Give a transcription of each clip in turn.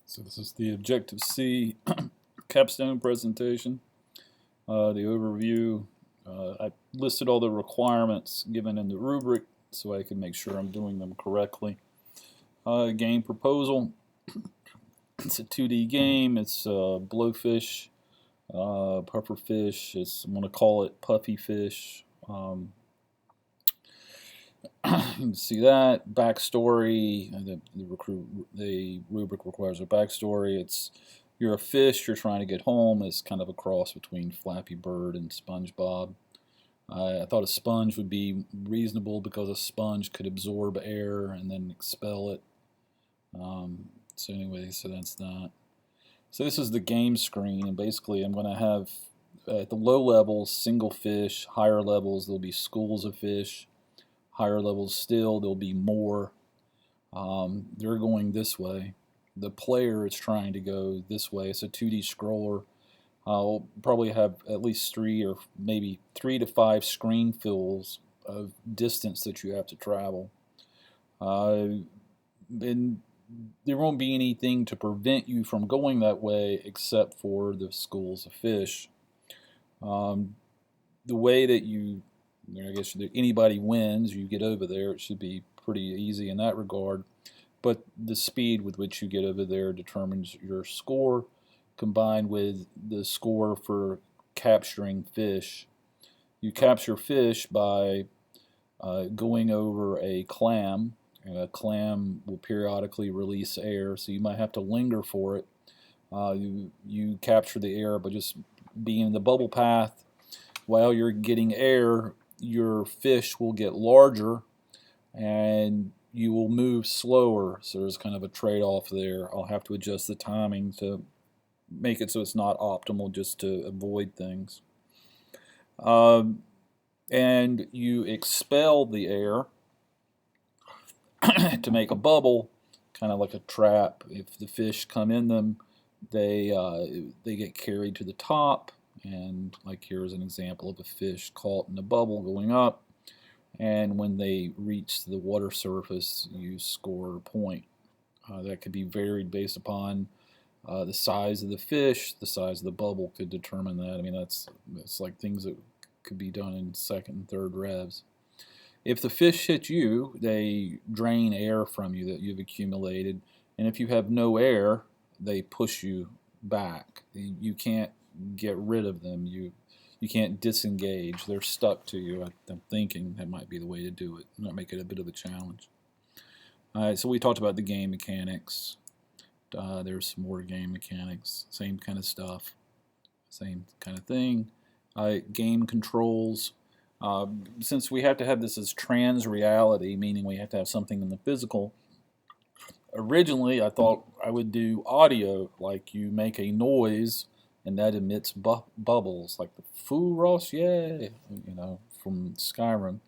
So this is the Objective C capstone presentation. The overview. I listed all the requirements given in the rubric so I can make sure I'm doing them correctly. Game proposal. It's a 2D game. It's blowfish, pufferfish. I'm going to call it puffy fish. You can see that backstory. The rubric requires a backstory. You're a fish. You're trying to get home. It's kind of a cross between Flappy Bird and SpongeBob. I thought a sponge would be reasonable because a sponge could absorb air and then expel it. So anyway, so that's that. So this is the game screen, and basically I'm going to have at the low levels single fish. Higher levels there'll be schools of fish. Higher levels still, there'll be more. They're going this way. The player is trying to go this way. It's a 2D scroller. I'll probably have at least 3 or maybe 3 to 5 screen fills of distance that you have to travel. And there won't be anything to prevent you from going that way except for the schools of fish. The way that I guess anybody wins, you get over there. It should be pretty easy in that regard. But the speed with which you get over there determines your score, combined with the score for capturing fish. You capture fish by going over a clam. And a clam will periodically release air, so you might have to linger for it. You capture the air by just being in the bubble path. While you're getting air, your fish will get larger and you will move slower. So there's kind of a trade-off there. I'll have to adjust the timing to make it so it's not optimal just to avoid things. And you expel the air to make a bubble, kind of like a trap. If the fish come in them, they get carried to the top. And like here's an example of a fish caught in a bubble going up, and when they reach the water surface you score a point. That could be varied based upon the size of the fish. The size of the bubble could determine that. I mean, that's like things that could be done in second and third revs. If the fish hit you, they drain air from you that you've accumulated, and if you have no air, they push you back. You can't get rid of them. You can't disengage. They're stuck to you. I'm thinking that might be the way to do it. Might make it a bit of a challenge. All right, so we talked about the game mechanics. There's some more game mechanics. Same kind of stuff. Same kind of thing. Game controls. Since we have to have this as trans reality, meaning we have to have something in the physical, originally I thought I would do audio, like you make a noise and that emits bubbles, like the Foo Ross, yeah, from Skyrim.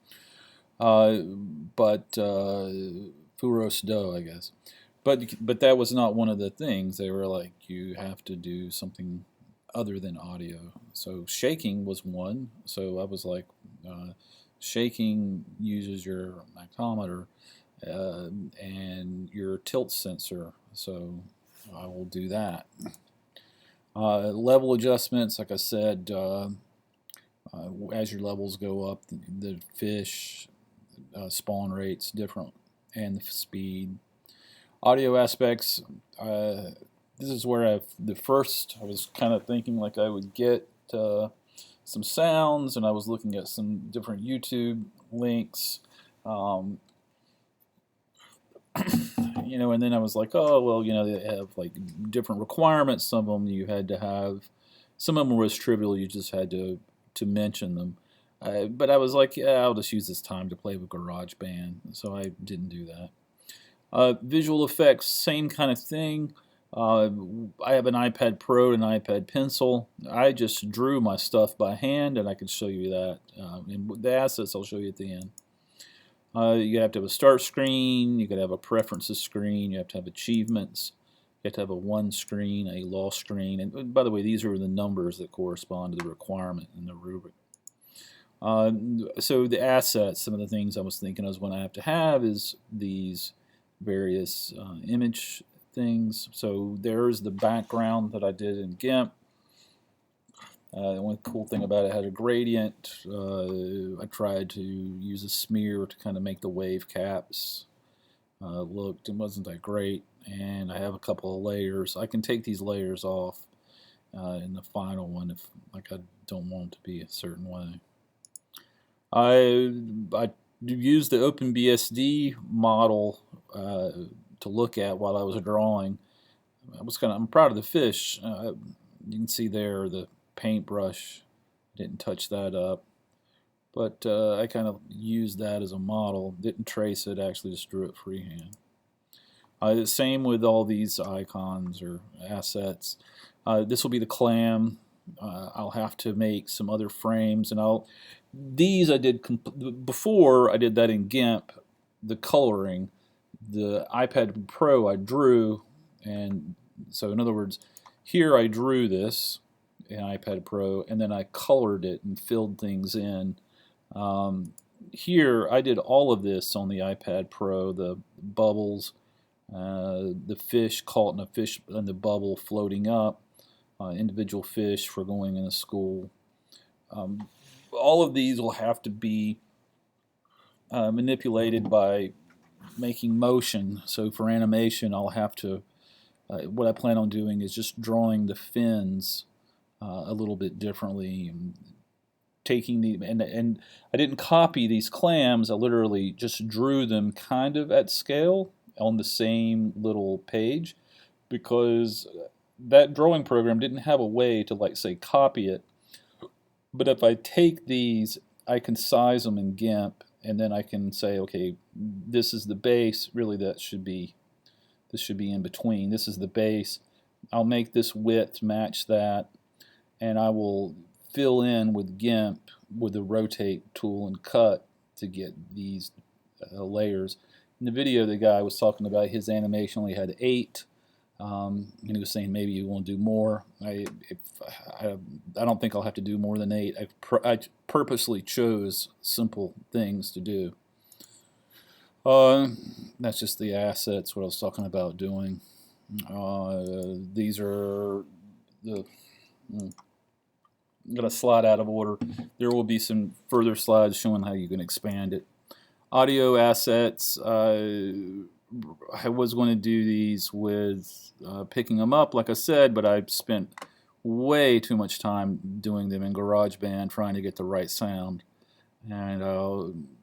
But Furos Do, I guess. But that was not one of the things. They were like, you have to do something other than audio. So shaking was one. So I was like, shaking uses your magnetometer and your tilt sensor. So I will do that. Level adjustments, like I said, as your levels go up, the fish spawn rates different, and the speed. Audio aspects. This is where I was kind of thinking like I would get some sounds, and I was looking at some different YouTube links. And then I was like, oh, well, they have like different requirements. Some of them you had to have, some of them were as trivial, you just had to mention them. But I was like, yeah, I'll just use this time to play with GarageBand, so I didn't do that. Visual effects, same kind of thing. I have an iPad Pro and an iPad Pencil. I just drew my stuff by hand, and I can show you that. And the assets I'll show you at the end. You have to have a start screen, you could have a preferences screen, you have to have achievements, you have to have a won screen, a lost screen, and by the way, these are the numbers that correspond to the requirement in the rubric. So the assets, some of the things I was thinking I was going to have is these various image things. So there's the background that I did in GIMP. The one cool thing about it had a gradient. I tried to use a smear to kind of make the wave caps looked. It wasn't that great, and I have a couple of layers. I can take these layers off in the final one if I don't want it to be a certain way. I used the OpenBSD model to look at while I was drawing. I'm proud of the fish. You can see there the paintbrush, didn't touch that up, but I kind of used that as a model, didn't trace it, actually just drew it freehand. The same with all these icons or assets. This will be the clam. I'll have to make some other frames, and these I did before I did that in GIMP, the coloring. The iPad Pro I drew, and so in other words, here I drew this in iPad Pro, and then I colored it and filled things in. Here I did all of this on the iPad Pro, the bubbles, the fish caught in a fish in the bubble floating up, individual fish for going in a school. All of these will have to be manipulated by making motion. So for animation, I'll have to, what I plan on doing is just drawing the fins a little bit differently, and taking and I didn't copy these clams. I literally just drew them kind of at scale on the same little page, because that drawing program didn't have a way to, like, say, copy it. But if I take these, I can size them in GIMP, and then I can say, okay, this is the base. Really, this should be in between. This is the base. I'll make this width match that, and I will fill in with GIMP with the rotate tool and cut to get these layers. In the video, the guy was talking about his animation only had 8, and he was saying maybe you want to do more. I don't think I'll have to do more than 8. I purposely chose simple things to do. That's just the assets, what I was talking about doing. These are the... I'm going to slide out of order. There will be some further slides showing how you can expand it. Audio assets, I was going to do these with picking them up, like I said, but I spent way too much time doing them in GarageBand trying to get the right sound. And I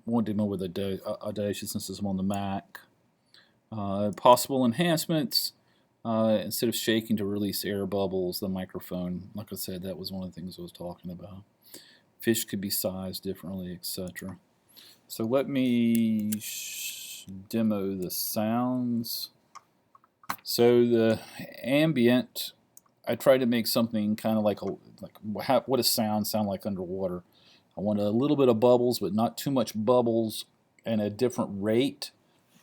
won't do more with Audacious since I'm on the Mac. Possible enhancements. Instead of shaking to release air bubbles, the microphone, like I said, that was one of the things I was talking about. Fish could be sized differently, etc. So let me demo the sounds. So the ambient, I tried to make something kind of like what does sound like underwater. I wanted a little bit of bubbles, but not too much bubbles, and a different rate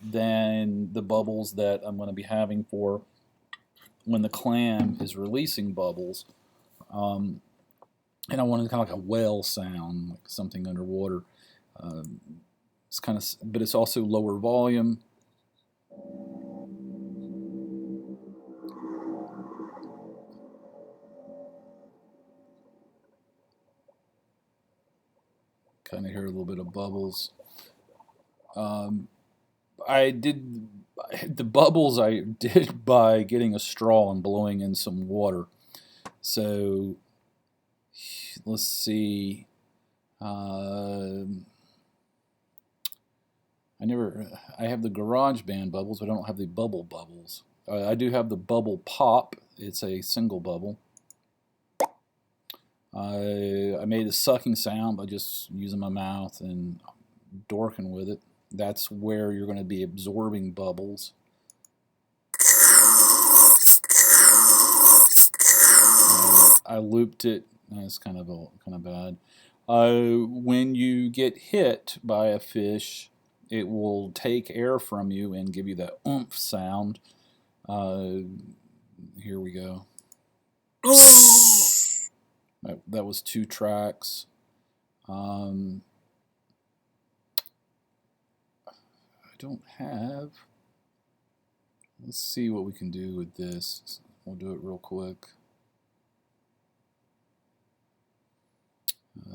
than the bubbles that I'm going to be having for when the clam is releasing bubbles. And I wanted kind of like a whale sound, like something underwater. It's kind of, but it's also lower volume. Kind of hear a little bit of bubbles. I did the bubbles I did by getting a straw and blowing in some water. So let's see. I have the GarageBand bubbles, but I don't have the bubble bubbles. I do have the bubble pop. It's a single bubble. I made a sucking sound by just using my mouth and dorking with it. That's where you're going to be absorbing bubbles. I looped it. That's kind of bad. When you get hit by a fish, it will take air from you and give you that oomph sound. Here we go. That was 2 tracks. I don't have. Let's see what we can do with this. We'll do it real quick.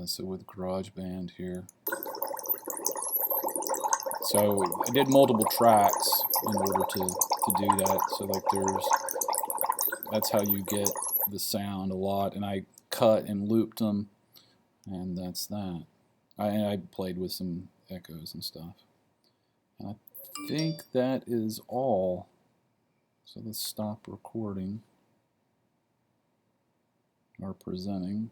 So with GarageBand here. So I did multiple tracks in order to do that. So like that's how you get the sound a lot. And I cut and looped them, and that's that. I played with some echoes and stuff. And I think that is all. So let's stop recording or presenting.